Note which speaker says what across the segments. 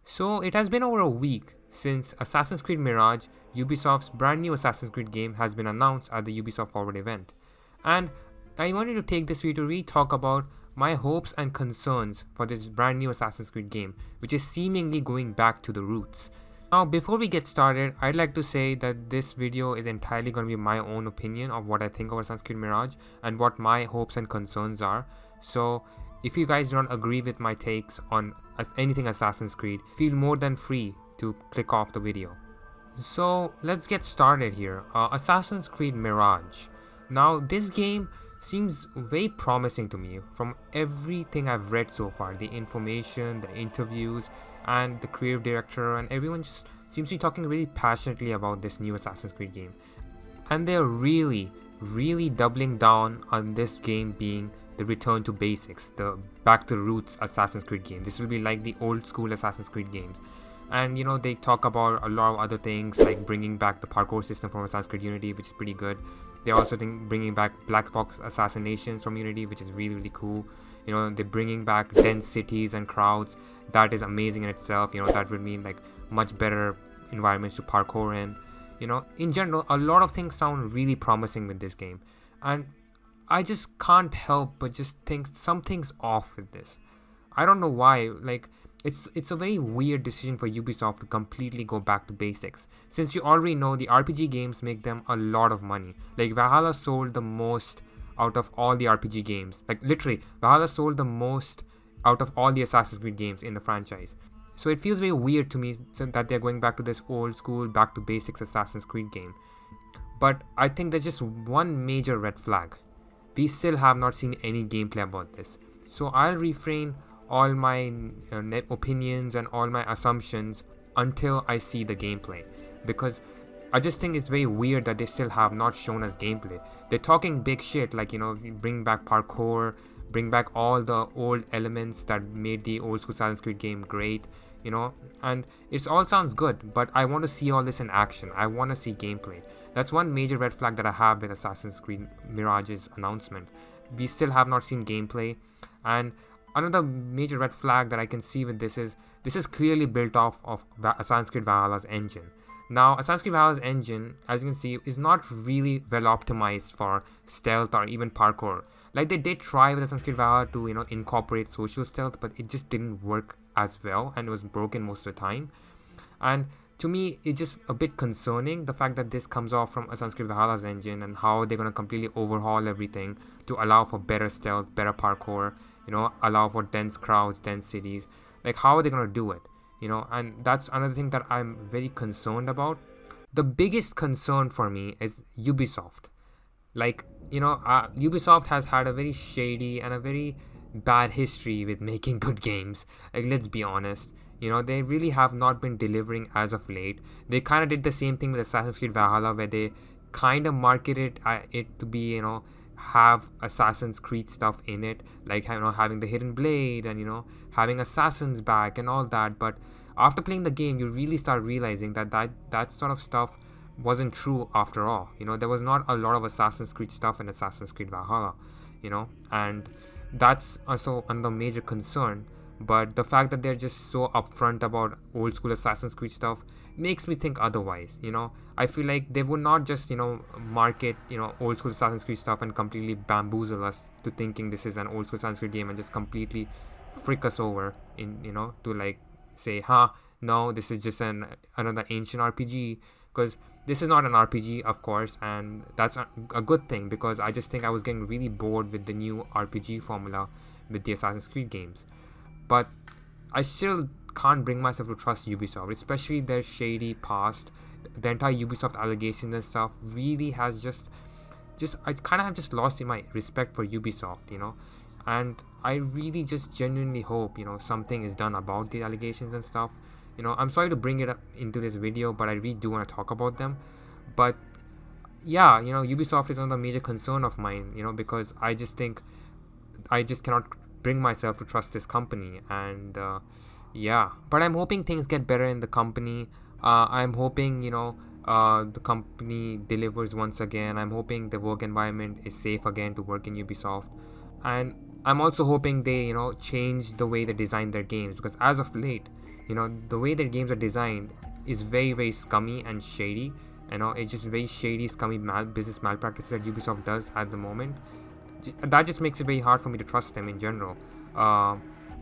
Speaker 1: So it has been over a week since Assassin's Creed Mirage, Ubisoft's brand new Assassin's Creed game, has been announced at the Ubisoft Forward event. And I wanted to take this video to really talk about my hopes and concerns for this brand new Assassin's Creed game, which is seemingly going back to the roots. Now, before we get started, I'd like to say that this video is entirely going to be my own opinion of what I think of Assassin's Creed Mirage and what my hopes and concerns are. So, if you guys do not agree with my takes on anything Assassin's Creed, feel more than free to click off the video. So, let's get started here. Assassin's Creed Mirage. Now, this game seems very promising to me from everything I've read so far. The information, the interviews, and the creative director, and everyone just seems to be talking really passionately about this new Assassin's Creed game. And they're really doubling down on this game being the return to basics, the back to roots Assassin's Creed game. This will be like the old school Assassin's Creed games. And they talk about a lot of other things like bringing back the parkour system from Assassin's Creed Unity, which is pretty good. They're also bringing back black box assassinations from Unity, which is really cool. They're bringing back dense cities and crowds. That is amazing in itself. That would mean like much better environments to parkour in. In general, a lot of things sound really promising with this game, and I just can't help but just think something's off with this. I don't know why. Like, it's a very weird decision for Ubisoft to completely go back to basics, since you already know the RPG games make them a lot of money. Like, Valhalla sold the most out of all the RPG games. Like, literally, Valhalla sold the most out of all the Assassin's Creed games in the franchise. So it feels very weird to me that they're going back to this old school, back to basics Assassin's Creed game. But I think there's just one major red flag. We still have not seen any gameplay about this. So I'll refrain all my opinions and all my assumptions until I see the gameplay, because I just think it's very weird that they still have not shown us gameplay. They're talking big shit like, bring back parkour, bring back all the old elements that made the old school Assassin's Creed game great, and it all sounds good, but I want to see all this in action. I want to see gameplay. That's one major red flag that I have with Assassin's Creed Mirage's announcement. We still have not seen gameplay. And another major red flag that I can see with this is clearly built off of Assassin's Creed Valhalla's engine. Now, Assassin's Creed Valhalla's engine, as you can see, is not really well optimized for stealth or even parkour. Like, they did try with Assassin's Creed Valhalla to, incorporate social stealth, but it just didn't work as well, and it was broken most of the time. And to me, it's just a bit concerning, the fact that this comes off from Assassin's Creed Valhalla's engine and how they're going to completely overhaul everything to allow for better stealth, better parkour, allow for dense crowds, dense cities. Like, how are they going to do it? And that's another thing that I'm very concerned about. The biggest concern for me is Ubisoft. Like, Ubisoft has had a very shady and a very bad history with making good games. Like, let's be honest. They really have not been delivering as of late. They kind of did the same thing with Assassin's Creed Valhalla, where they kind of marketed it to be, have Assassin's Creed stuff in it, like, having the hidden blade and, having assassins back and all that. But after playing the game, you really start realizing that sort of stuff wasn't true after all. There was not a lot of Assassin's Creed stuff in Assassin's Creed Valhalla, and that's also another major concern. But the fact that they're just so upfront about old school Assassin's Creed stuff makes me think otherwise. I feel like they would not just market old school Assassin's Creed stuff and completely bamboozle us to thinking this is an old school Assassin's Creed game and just completely frick us over in to like say, no, this is just another ancient RPG, because this is not an RPG, of course, and that's a good thing, because I just think I was getting really bored with the new RPG formula with the Assassin's Creed games. But I still can't bring myself to trust Ubisoft, especially their shady past. The entire Ubisoft allegations and stuff really has just I kind of have just lost my respect for Ubisoft, and I really just genuinely hope something is done about the allegations and stuff. I'm sorry to bring it up into this video, but I really do want to talk about them. But yeah, Ubisoft is another major concern of mine, because I just think I just cannot bring myself to trust this company. And yeah, but I'm hoping things get better in the company. I'm hoping the company delivers once again. I'm hoping the work environment is safe again to work in Ubisoft, and I'm also hoping they change the way they design their games, because as of late the way their games are designed is very, very scummy and shady. It's just very shady, scummy business malpractices that Ubisoft does at the moment. That just makes it very hard for me to trust them in general.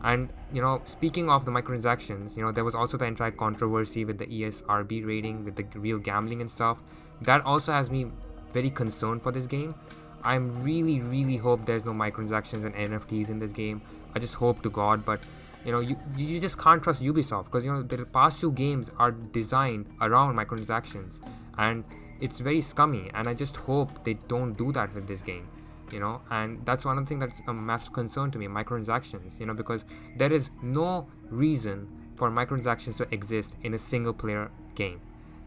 Speaker 1: And speaking of the microtransactions, there was also the entire controversy with the ESRB rating, with the real gambling and stuff. That also has me very concerned for this game. I'm really, really hope there's no microtransactions and NFTs in this game. I just hope to God, but you just can't trust Ubisoft, because the past two games are designed around microtransactions, and it's very scummy. And I just hope they don't do that with this game. And that's one of the things that's a massive concern to me, microtransactions, because there is no reason for microtransactions to exist in a single player game.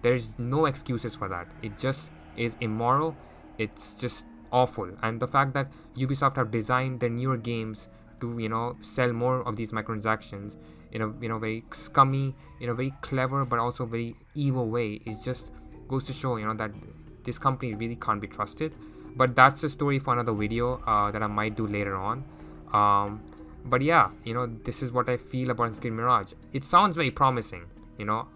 Speaker 1: There's no excuses for that. It just is immoral. It's just awful. And the fact that Ubisoft have designed their newer games to sell more of these microtransactions in a very scummy, very clever but also very evil way, it just goes to show that this company really can't be trusted. But that's the story for another video that I might do later on. But yeah, this is what I feel about Assassin's Creed Mirage. It sounds very promising.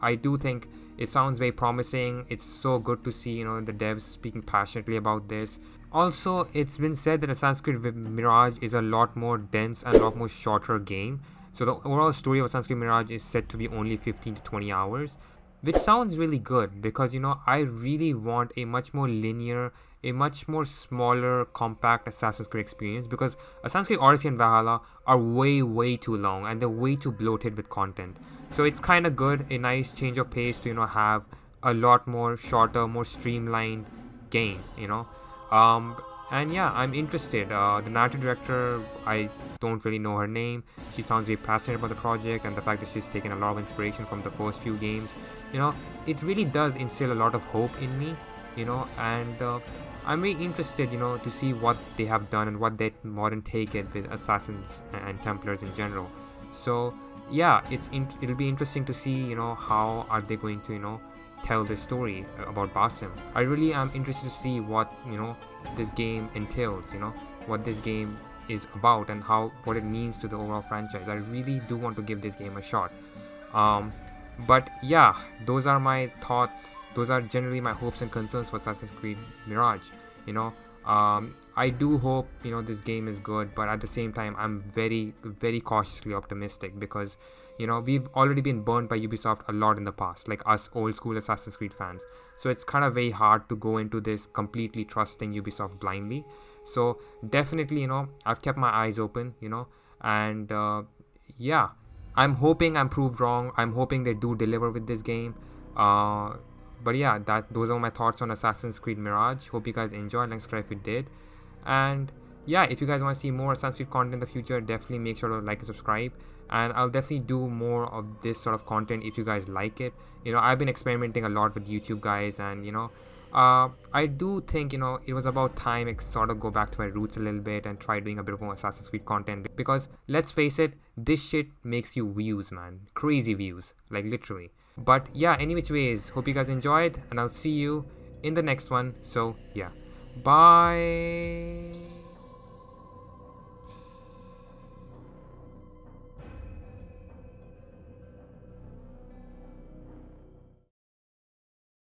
Speaker 1: I do think it sounds very promising. It's so good to see the devs speaking passionately about this. Also, it's been said that Assassin's Creed Mirage is a lot more dense and a lot more shorter game. So the overall story of Assassin's Creed Mirage is said to be only 15 to 20 hours, which sounds really good, because I really want a much more linear, a much more smaller, compact Assassin's Creed experience, because Assassin's Creed Odyssey and Valhalla are way too long, and they're way too bloated with content. So it's kind of good, a nice change of pace to have a lot more shorter, more streamlined game. And yeah, I'm interested. The narrative director, I don't really know her name. She sounds very passionate about the project, and the fact that she's taken a lot of inspiration from the first few games, it really does instill a lot of hope in me, and I'm very interested, to see what they have done and what their modern take it with Assassins and Templars in general. So yeah, it'll be interesting to see, how are they going to, tell this story about Basim. I really am interested to see what, this game entails, what this game is about, and what it means to the overall franchise. I really do want to give this game a shot. But yeah, those are my thoughts. Those are generally my hopes and concerns for Assassin's Creed Mirage. I do hope this game is good, but at the same time I'm very, very cautiously optimistic, because we've already been burned by Ubisoft a lot in the past, like us old school Assassin's Creed fans. So it's kind of very hard to go into this completely trusting Ubisoft blindly. So definitely, I've kept my eyes open, and yeah, I'm hoping I'm proved wrong. I'm hoping they do deliver with this game. But yeah, those are my thoughts on Assassin's Creed Mirage. Hope you guys enjoyed. Like, subscribe if you did. And yeah, if you guys want to see more Assassin's Creed content in the future, definitely make sure to like and subscribe. And I'll definitely do more of this sort of content if you guys like it. I've been experimenting a lot with YouTube, guys, and I do think it was about time I sort of go back to my roots a little bit and try doing a bit more Assassin's Creed content, because let's face it, this shit makes you views, man. Crazy views, like literally. But yeah, any which ways, hope you guys enjoyed, and I'll see you in the next one. So yeah, bye.